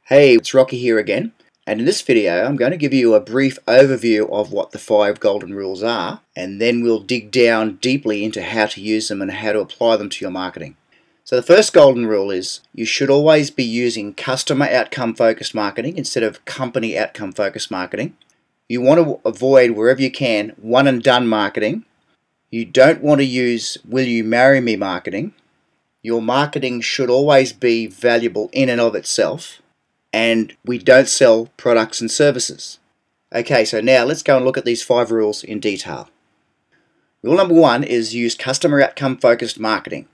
Hey, it's Rocky here again, and in this video I'm going to give you a brief overview of what the 5 golden rules are, and then we'll dig down deeply into how to use them and how to apply them to your marketing. So the first golden rule is you should always be using customer outcome focused marketing instead of company outcome focused marketing. You want to avoid, wherever you can, one and done marketing. You don't want to use will you marry me marketing. Your marketing should always be valuable in and of itself. And we don't sell products and services. Okay, so now let's go and look at these 5 rules in detail. Rule number 1 is use customer outcome focused marketing.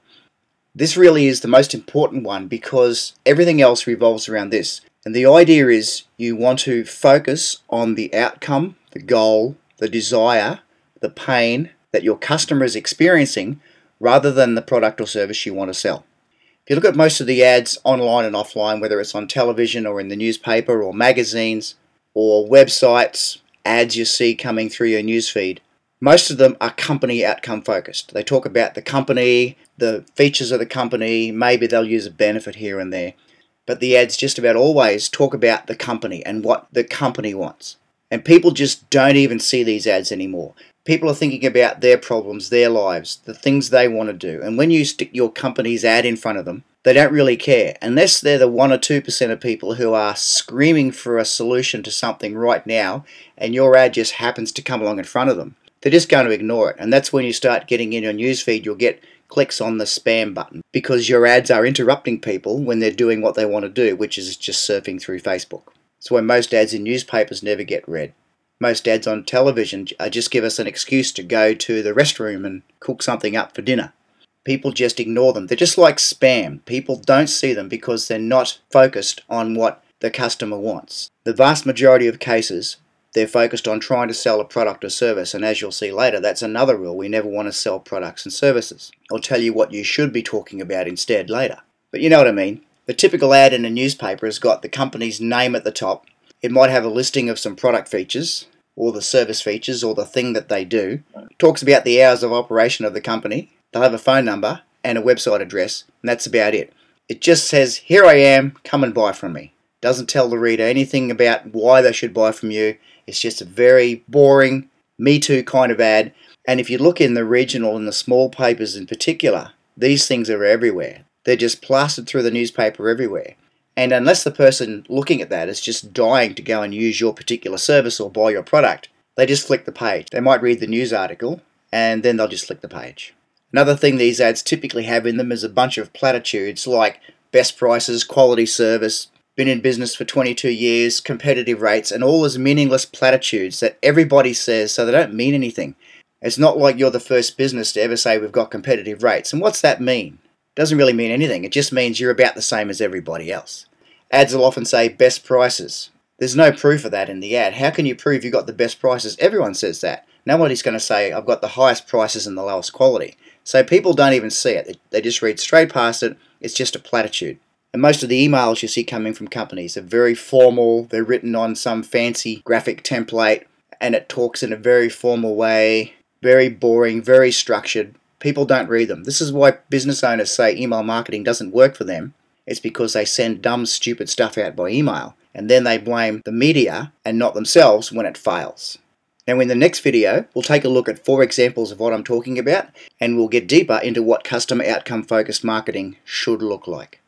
This really is the most important one because everything else revolves around this. And the idea is you want to focus on the outcome, the goal, the desire, the pain that your customer is experiencing rather than the product or service you want to sell. If you look at most of the ads online and offline, whether it's on television or in the newspaper or magazines or websites, ads you see coming through your newsfeed, most of them are company outcome focused. They talk about the company, the features of the company, maybe they'll use a benefit here and there. But the ads just about always talk about the company and what the company wants. And people just don't even see these ads anymore. People are thinking about their problems, their lives, the things they want to do. And when you stick your company's ad in front of them, they don't really care. Unless they're the 1 or 2% of people who are screaming for a solution to something right now, and your ad just happens to come along in front of them, they're just going to ignore it. And that's when you start getting in your newsfeed, you'll get clicks on the spam button because your ads are interrupting people when they're doing what they want to do, which is just surfing through Facebook. That's why most ads in newspapers never get read. Most ads on television just give us an excuse to go to the restroom and cook something up for dinner. People just ignore them. They're just like spam. People don't see them because they're not focused on what the customer wants. The vast majority of cases, they're focused on trying to sell a product or service, and as you'll see later, that's another rule. We never want to sell products and services. I'll tell you what you should be talking about instead later. But you know what I mean. The typical ad in a newspaper has got the company's name at the top. It might have a listing of some product features, or the service features, or the thing that they do. It talks about the hours of operation of the company. They'll have a phone number and a website address, and that's about it. It just says, here I am, come and buy from me. Doesn't tell the reader anything about why they should buy from you. It's just a very boring, Me Too kind of ad. And if you look in the regional and the small papers in particular, these things are everywhere. They're just plastered through the newspaper everywhere. And unless the person looking at that is just dying to go and use your particular service or buy your product, they just flick the page. They might read the news article and then they'll just flick the page. Another thing these ads typically have in them is a bunch of platitudes like best prices, quality service, been in business for 22 years, competitive rates, and all those meaningless platitudes that everybody says so they don't mean anything. It's not like you're the first business to ever say we've got competitive rates. And what's that mean? Doesn't really mean anything. It just means you're about the same as everybody else. Ads will often say best prices. There's no proof of that in the ad. How can you prove you got the best prices? Everyone says that. Nobody's going to say I've got the highest prices and the lowest quality. So people don't even see it. They just read straight past it. It's just a platitude. And most of the emails you see coming from companies are very formal. They're written on some fancy graphic template and it talks in a very formal way, very boring, very structured. People don't read them. This is why business owners say email marketing doesn't work for them. It's because they send dumb, stupid stuff out by email and then they blame the media and not themselves when it fails. Now in the next video, we'll take a look at 4 examples of what I'm talking about and we'll get deeper into what customer outcome focused marketing should look like.